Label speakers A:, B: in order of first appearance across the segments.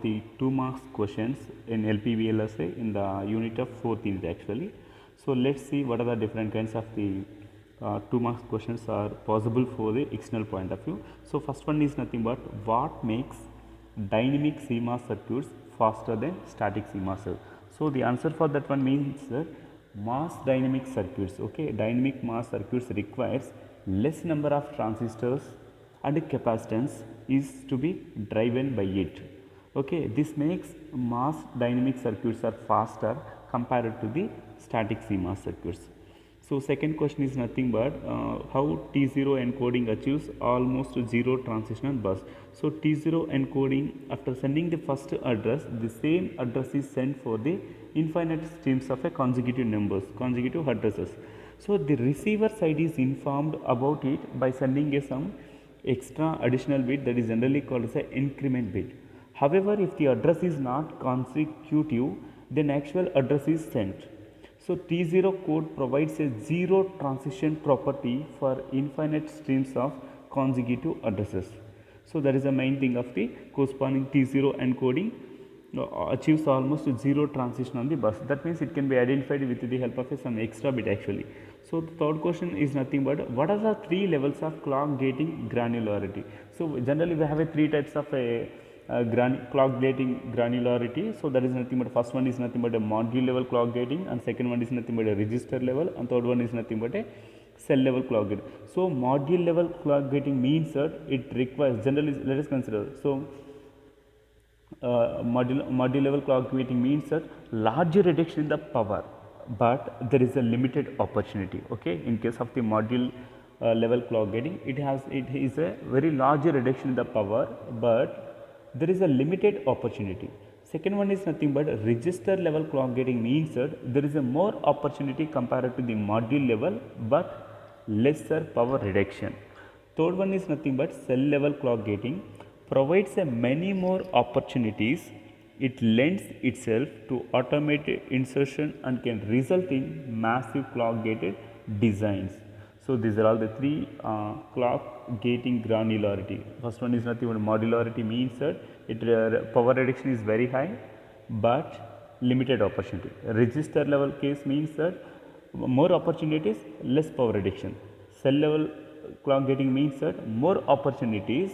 A: the 2 marks questions in LPVLSA in the unit of 4th unit actually. So let's see what are the different kinds of the 2 marks questions are possible for the external point of view. So first one is nothing but what makes dynamic CMOS circuits faster than static CMOS circuits. So the answer for that one means that mass dynamic circuits, okay, dynamic mass circuits requires less number of transistors and capacitance is to be driven by it. Okay, this makes mass dynamic circuits are faster compared to the static CMOS circuits. So second question is nothing but how T0 encoding achieves almost zero transition bus. So T0 encoding, after sending the first address, the same address is sent for the infinite streams of a consecutive numbers, consecutive addresses. So the receiver side is informed about it by sending a some extra additional bit that is generally called as an increment bit. However, if the address is not consecutive, then actual address is sent. So T0 code provides a zero transition property for infinite streams of consecutive addresses. So that is the main thing of the corresponding T0 encoding achieves almost zero transition on the bus. That means it can be identified with the help of some extra bit actually. So the third question is nothing but what are the 3 levels of clock gating granularity. So generally we have 3 types of clock gating granularity. So that is nothing but first one is nothing but a module level clock gating, and second one is nothing but a register level, and third one is nothing but a cell level clock gating. So module level clock gating means that it requires generally, let us consider, so module level clock gating means that larger reduction in the power, but there is a limited opportunity. Okay, in case of the module level clock gating, it is a very large reduction in the power, but there is a limited opportunity. Second one is nothing but register level clock gating means that there is a more opportunity compared to the module level, but lesser power reduction. Third one is nothing but cell level clock gating provides a many more opportunities. It lends itself to automated insertion and can result in massive clock gated designs. So these are all the 3 clock gating granularity. First one is nothing but modularity means that power reduction is very high but limited opportunity. Register level case means that more opportunities, less power reduction. Cell level clock gating means that more opportunities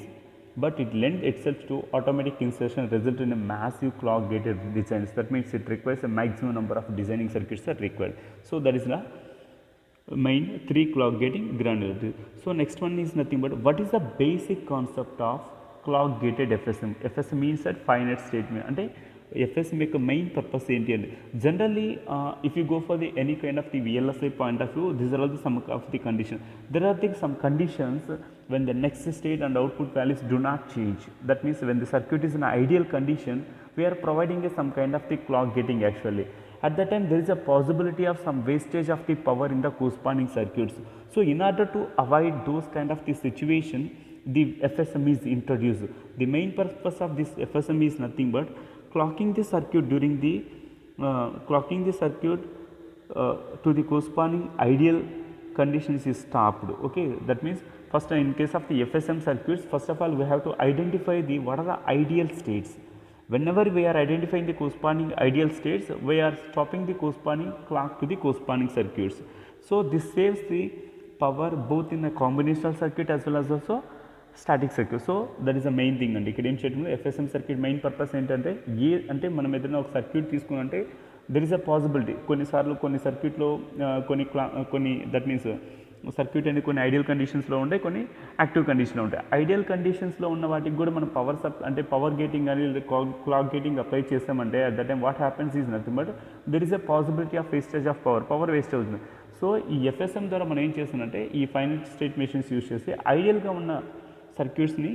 A: but it lends itself to automatic insertion result in a massive clock gated designs. That means it requires a maximum number of designing circuits are required. So that is the main 3 clock gating granularity. So next one is nothing but what is the basic concept of clock gated FSM. FSM means that finite state ante FSM యొక్క main purpose ఏంటి అంటే generally if you go for the any kind of the VLSI point of view, these are all the some of the conditions. There are some conditions when the next state and output values do not change. That means when the circuit is in an ideal condition, we are providing some kind of the clock gating actually. At that time there is a possibility of some wastage of the power in the corresponding circuits. So in order to avoid those kind of the situation, the FSM is introduced. The main purpose of this FSM is nothing but clocking the circuit during the to the corresponding ideal conditions is stopped. Okay, that means first in case of the FSM circuits, first of all we have to identify the what are the ideal states. Whenever we are identifying the corresponding ideal states, we are stopping the corresponding clock to the corresponding circuits. So this saves the power both in a combinational circuit as well as also static circuit. So that is the main thing అండి. ఇక్కడ ఏం చేయడం FSM circuit main purpose ఏంటంటే అంటే మనం ఏదైనా ఒక circuit తీసుకున్నంటే there is a possibility కొన్నిసార్లు కొన్ని సర్క్యూట్లో కొన్ని దట్ మీన్స్ సర్క్యూట్ అనేది కొన్ని ఐడియల్ కండిషన్స్లో ఉంటాయి, కొన్ని యాక్టివ్ కండిషన్లో ఉంటాయి. ఐడియల్ కండిషన్స్లో ఉన్న వాటికి కూడా మనం పవర్ గేటింగ్ కానీ క్లాక్ గేటింగ్ అప్లై చేస్తామంటే at that time what happens is nothing but there is a possibility of wastage of power waste అవుతుంది. సో ఈ FSM ద్వారా మనం ఏం చేస్తామంటే ఈ ఫైనైట్ స్టేట్ మెషిన్స్ యూజ్ చేసి ఐడియల్గా ఉన్న సర్క్యూట్స్ని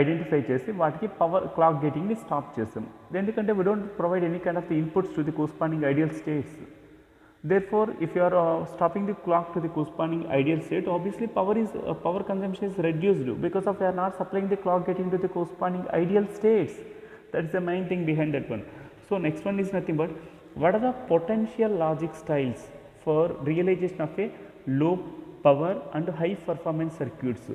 A: ఐడెంటిఫై చేసి వాటికి పవర్ క్లాక్ గేటింగ్ని స్టాప్ చేస్తాం. ఎందుకంటే we don't provide any kind of the inputs to the corresponding ideal states. Therefore, if you are stopping the clock to the corresponding ideal state, obviously power consumption is reduced because of you are not supplying the clock getting to the corresponding ideal states. That is the main thing behind that one. So next one is nothing but what are the potential logic styles for realization of a low power and high performance circuits.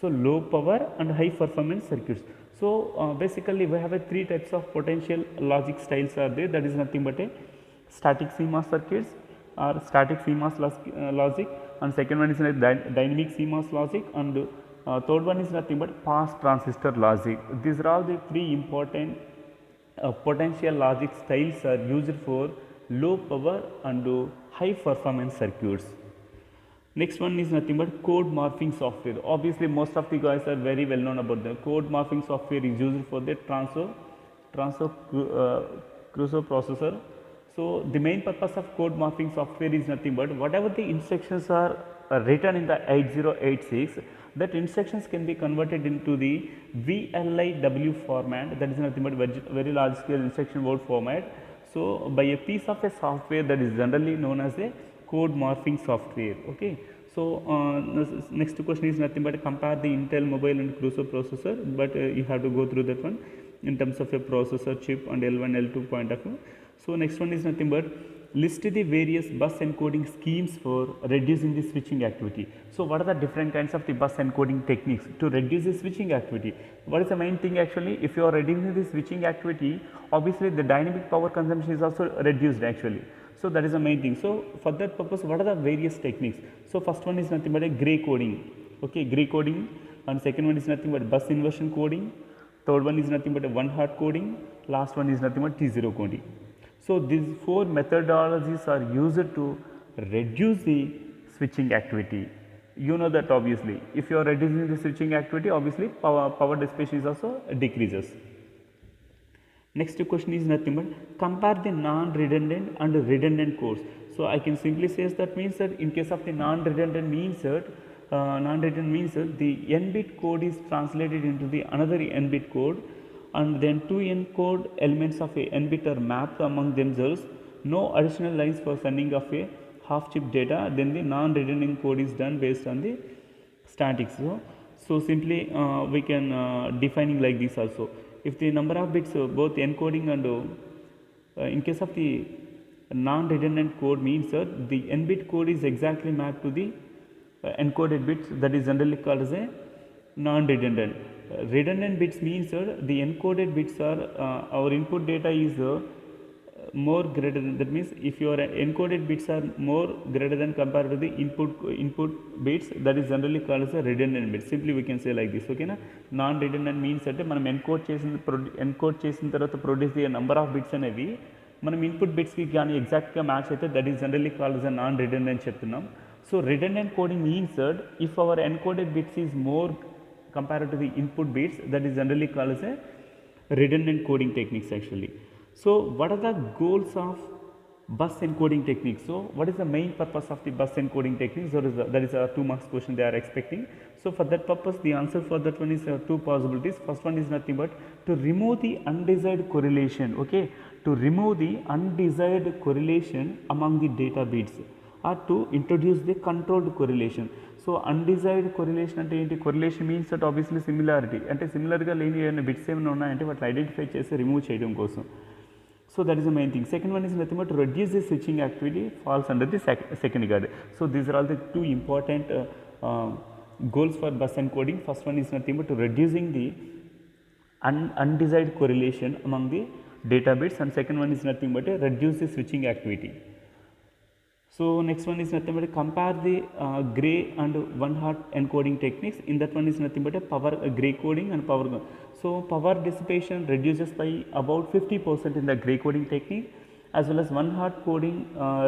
A: So low power and high performance circuits. So basically we have a three types of potential logic styles are there, that is nothing but a static CMOS circuits or static CMOS logic, and second one is like dynamic CMOS logic, and third one is nothing but pass transistor logic. These are all the three important potential logic styles are used for low power and high performance circuits. Next one is nothing but code morphing software. Obviously most of the guys are very well known about the code morphing software is used for the Crusoe processor. So the main purpose of code morphing software is nothing but whatever the instructions are written in the 8086, that instructions can be converted into the VLIW format, that is nothing but very large scale instruction word format. So by a piece of a software that is generally known as a code morphing software. Okay. So next question is nothing but compare the Intel mobile and Crusoe processor, but you have to go through that one in terms of a processor chip and L1 L2 point of view. So next one is nothing but list the various bus encoding schemes for reducing the switching activity. So what are the different kinds of the bus encoding techniques to reduce the switching activity? What is the main thing actually? If you are reducing the switching activity, obviously the dynamic power consumption is also reduced actually. So that is the main thing. So for that purpose, what are the various techniques? So first one is nothing but a gray coding. Okay, gray coding, and second one is nothing but bus inversion coding. Third one is nothing but a one hot coding. Last one is nothing but T0 coding. So these four methodologies are used to reduce the switching activity. You know that obviously, if you are reducing the switching activity, obviously power dissipation is also decreases. Next question is nothing but compare the non-redundant and redundant codes. So I can simply say that means that in case of the non-redundant means that the n-bit code is translated into the another n-bit code, and then two encode elements of a n-bit are mapped among themselves, no additional lines for sending of a half chip data, then the non-redundant code is done based on the statics. So simply we can defining like this also. If the number of bits both encoding and in case of the non-redundant code means that the n-bit code is exactly mapped to the encoded bits, that is generally called as a non-redundant. Redundant bits means that the encoded bits are our input data is more greater than, that means if your encoded bits are more greater than compared to the input bits, that is generally called as a redundant bit. Simply we can say like this. Okay na, non redundant means that మనం encode చేసిన తర్వాత produce the number of bits అనేవి మనం input bits కి గాని exact గా match అయితే that is generally called as a non redundant చెప్తున్నాం. So redundant coding means that if our encoded bits is more compared to the input bits, that is generally called as a redundant coding techniques actually. So what are the goals of bus encoding techniques? So what is the main purpose of the bus encoding techniques? That is a 2 marks question they are expecting. So for that purpose, the answer for that one is two possibilities. First one is nothing but to remove the undesired correlation. Okay, to remove the undesired correlation among the data bits, or to introduce the controlled correlation. So undesired correlation అంటే ఏంటి? correlation means that obviously similarity, అంటే సిమిలర్గా లేని ఏమైనా bits ఏమైనా ఉన్నాయంటే వాటిని identify చేసి రిమూవ్ చేయడం కోసం. So that is the main thing. Second one is nothing but to reduce the switching activity, falls under the second guard. So these are all the two important goals for bus encoding. First one is nothing but to reducing the undesired correlation among the data bits, and second one is nothing but to reduce the switching activity. So next one is nothing but compare the gray and one hot encoding techniques. In that one is nothing but a power gray coding and power. So power dissipation reduces by about 50% in the gray coding technique, as well as one hot coding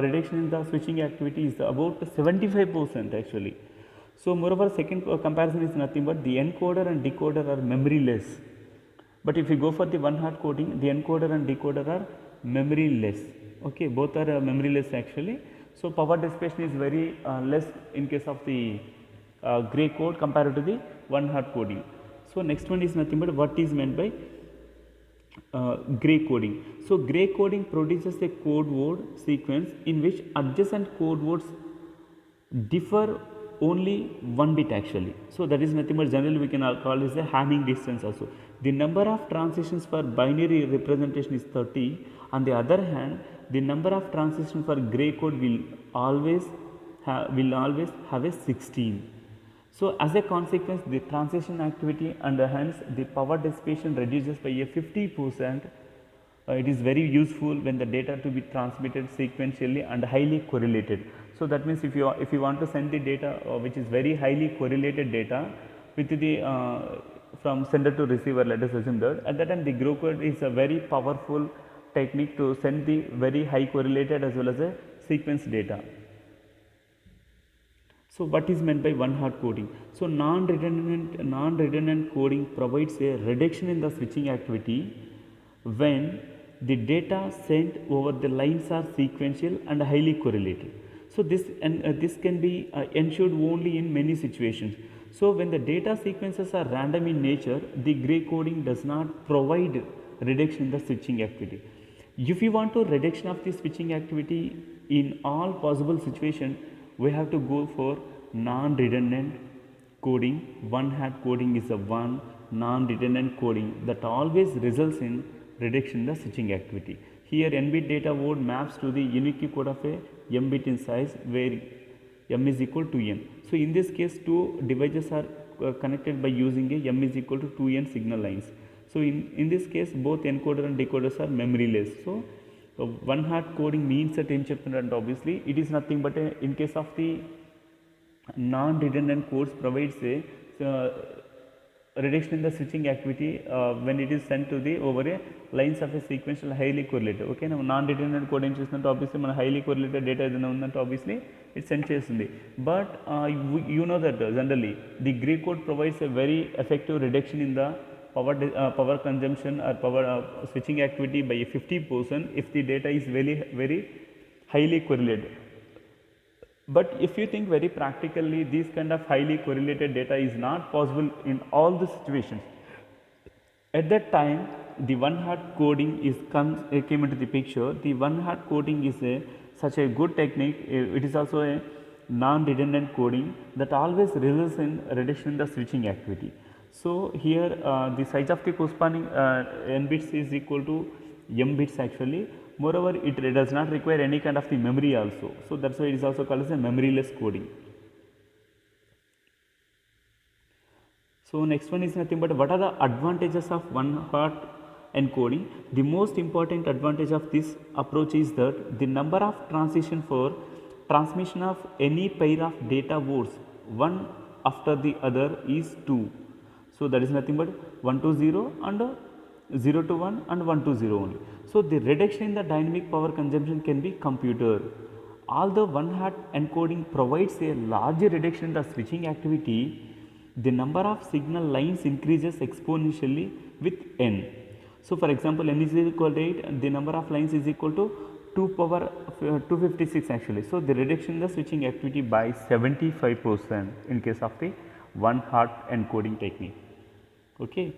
A: reduction in the switching activity is about 75% actually. So moreover, second comparison is nothing but the encoder and decoder are memory less. But if you go for the one hot coding, the encoder and decoder are memory less. Okay, both are memory less actually. So power dissipation is very less in case of the gray code compared to the one hot coding. So next one is nothing but what is meant by gray coding. So gray coding produces a code word sequence in which adjacent code words differ only one bit actually. So that is nothing but generally we can call this a Hamming distance also. The number of transitions for binary representation is 30. On the other hand, the number of transitions for gray code will always have a 16. So as a consequence, the transition activity and hence the power dissipation reduces by a 50%. It is very useful when the data to be transmitted sequentially and highly correlated. So that means if you want to send the data which is very highly correlated data with the from sender to receiver, let us assume that at that time the gray code is a very powerful technique to send the very high correlated as well as a sequence data. So what is meant by one-hot coding? So non-redundant coding provides a reduction in the switching activity when the data sent over the lines are sequential and highly correlated. So this can be ensured only in many situations. So when the data sequences are random in nature, the gray coding does not provide reduction in the switching activity. If you want to reduction of the switching activity in all possible situations, we have to go for non-redundant coding. One-hot coding is a one non-redundant coding that always results in reduction in the switching activity. Here n-bit data word maps to the unique code of a m bit in size where m is equal to n. So in this case, two devices are connected by using a m is equal to 2n signal lines. So in this case, both encoder and decoders are memoryless. So one-hot coding means that obviously it is nothing but in case of the non-redundant codes provides a reduction in the switching activity when it is sent to the over a lines of a sequential highly correlated. Okay, now non-redundant code obviously man highly correlated data obviously it sent chestundi. But you know that generally the gray code provides a very effective reduction in the power consumption or power switching activity by 50% if the data is very highly correlated. But if you think very practically, this kind of highly correlated data is not possible in all the situations. At that time, the one-hot coding came into the picture. The one-hot coding is such a good technique. It is also a non-redundant coding that always results in reduction in the switching activity. So here the size of the corresponding n bits is equal to m bits actually. Moreover, it does not require any kind of the memory also. So that's why it is also called as a memoryless coding. So next one is nothing but what are the advantages of one-hot encoding? The most important advantage of this approach is that the number of transition for transmission of any pair of data words one after the other is 2. So that is nothing but 1 to 0 and 0 to 1 and 1 to 0 only. So the reduction in the dynamic power consumption can be computed. Although one-hot encoding provides a large reduction in the switching activity, the number of signal lines increases exponentially with n. So for example, n is equal to 8, the number of lines is equal to 2 power 256 actually. So the reduction in the switching activity by 75% in case of the one-hot encoding technique. Okay.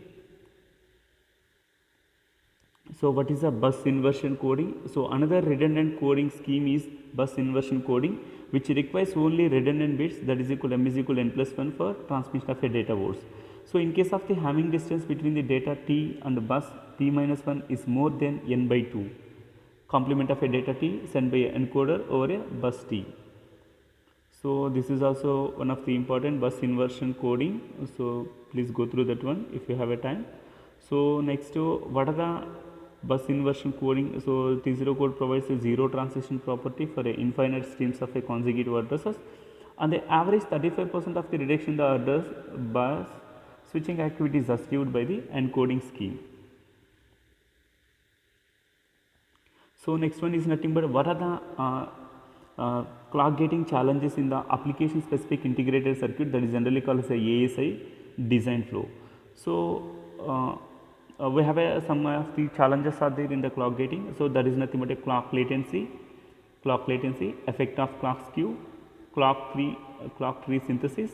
A: So what is a bus inversion coding? So another redundant coding scheme is bus inversion coding, which requires only redundant bits, that is equal to m is equal to n plus 1 for transmission of a data words. So in case of the Hamming distance between the data t and the bus t minus 1 is more than n by 2, complement of a data t sent by an encoder over a bus t. So this is also one of the important bus inversion coding. So please go through that one if you have a time. So next, what are the bus inversion coding? So T0 code provides a zero transition property for a infinite streams of a consecutive addresses, and the average 35% of the reduction in the address bus switching activity is achieved by the encoding scheme. So next one is nothing but what are the clock gating challenges in the application specific integrated circuit, that is generally called as a ASI design flow. So we have some of the challenges are there in the clock gating. So that is nothing but a clock latency, effect of clock skew, clock tree synthesis,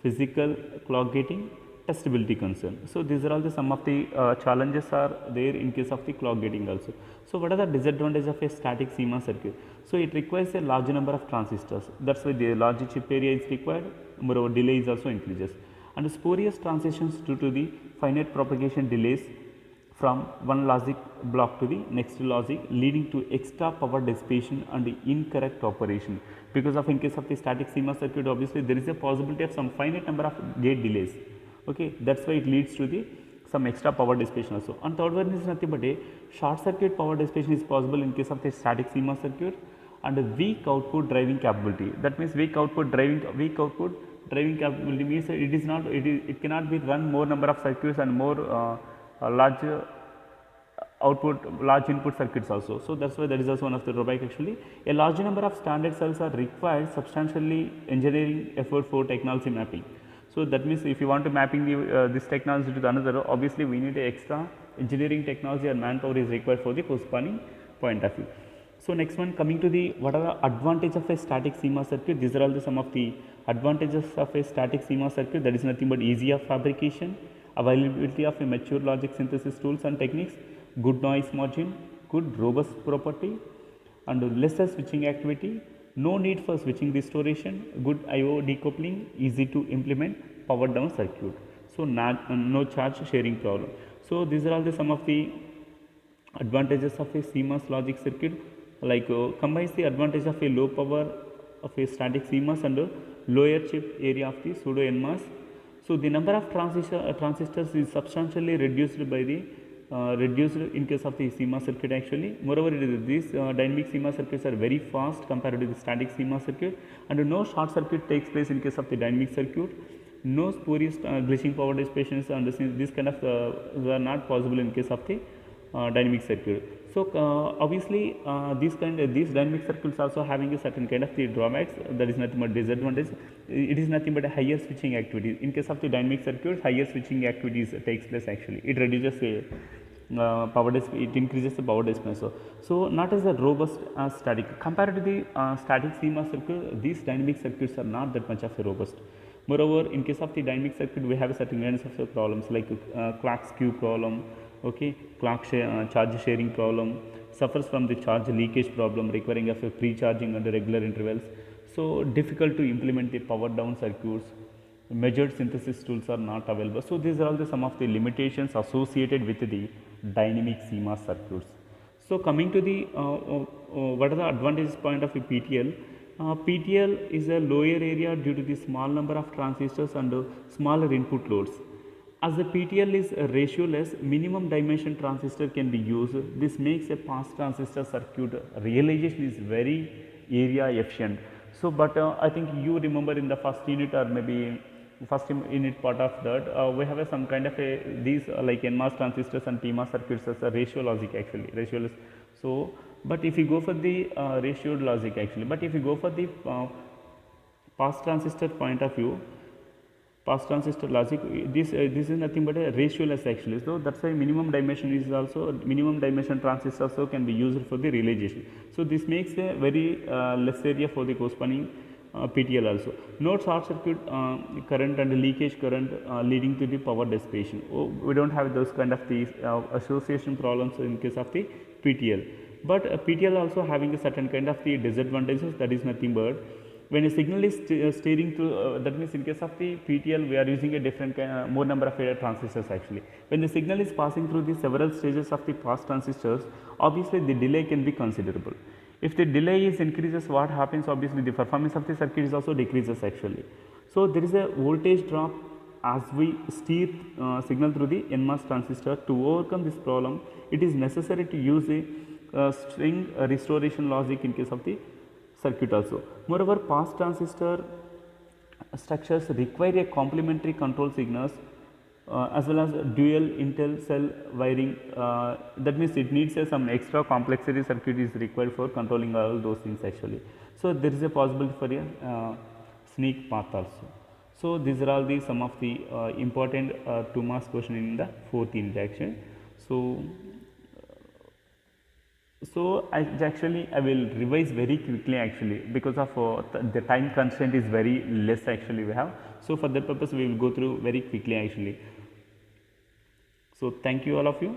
A: physical clock gating, testability concern. So these are all the some of the challenges are there in case of the clock gating also. So what are the disadvantages of a static CMOS circuit? So it requires a large number of transistors. That's why the large chip area is required. Moreover, delay is also increases, and spurious transitions due to the finite propagation delays from one logic block to the next logic, leading to extra power dissipation and incorrect operation. Because of, in case of the static CMOS circuit, obviously there is a possibility of some finite number of gate delays. Okay, that's why it leads to the some extra power dissipation also. And third one is nothing but a short circuit power dissipation is possible in case of the static CMOS circuit, and a weak output driving capability. That means weak output driving capability means it cannot be run more number of circuits and more large large input circuits also. So that's why that is also one of the drawback actually. A large number of standard cells are required, substantially engineering effort for technology mapping. So that means if you want to mapping the this technology to the another, obviously we need a extra engineering technology and manpower is required for the postponing point of view. So next one, coming to the what are the advantage of a static CMOS circuit. These are all the some of the advantages of a static CMOS circuit. That is nothing but easy of fabrication, availability of a mature logic synthesis tools and techniques, good noise margin, good robust property, and lesser switching activity, no need for switching restoration, good I/O decoupling, easy to implement, power down circuit. So no charge sharing problem. So these are all the some of the advantages of a CMOS logic circuit, like combines the advantage of a low power of a static CMOS and a lower chip area of the pseudo NMOS. So the number of transistors is substantially reduced by the reduced in case of the CMOS circuit actually. Moreover, these dynamic CMOS circuits are very fast compared to the static CMOS circuit, and no short circuit takes place in case of the dynamic circuit. No spurious glitching power dissipations and this kind of are not possible in case of the dynamic circuit. So obviously these dynamic circuits also having a certain kind of the drawbacks. That is nothing but disadvantage. It is nothing but a higher switching activity. In case of the dynamic circuits, higher switching activities takes place actually. It reduces the it increases the power dissipation. So not as a robust as static. Compared to the static CMOS circuit, these dynamic circuits are not that much of a robust. Moreover, in case of the dynamic circuit, we have certain kinds of problems like clock skew problem, okay, charge sharing problem, suffers from the charge leakage problem requiring of a pre-charging under regular intervals. So difficult to implement the power down circuits. Measured synthesis tools are not available. So these are all the some of the limitations associated with the dynamic CMOS circuits. So coming to the what are the advantages point of a PTL? PTL is a lower area due to the small number of transistors and smaller input loads. As the PTL is ratioless, minimum dimension transistor can be used. This makes a pass transistor circuit realization is very area efficient. So, but I think you remember in the first unit or maybe first unit part of that, we have some kind of a these like NMOS transistors and PMOS circuits as a ratio logic actually, ratioless. So, but if you go for the ratioed logic actually, but if you go for the pass transistor point of view, pass transistor logic, this is nothing but a ratioless actually. So that's why minimum dimension is also minimum dimension transistor also can be used for the realization. So this makes a very less area for the corresponding PTL also. No short circuit current and leakage current leading to the power dissipation. We don't have those kind of the association problems in case of the PTL. But PTL also having a certain kind of the disadvantages, that is nothing but when a signal is steering through, that means in case of the PTL we are using a different more number of transistors actually. When the signal is passing through the several stages of the pass transistors, obviously the delay can be considerable. If the delay is increases, what happens, obviously the performance of the circuit is also decreases actually. So there is a voltage drop as we steer signal through the NMOS transistor. To overcome this problem, it is necessary to use a string restoration logic in case of the circuit also. Moreover, pass transistor structures require a complementary control signals as well as dual intel cell wiring. That means it needs some extra complexity circuit is required for controlling all those things actually. So there is a possibility for a sneak path also. So these are all the some of the important 2 marks question in the 4th unit actually. So I will revise very quickly actually because of the time constraint is very less actually we have. So for that purpose we will go through very quickly actually. So thank you all of you.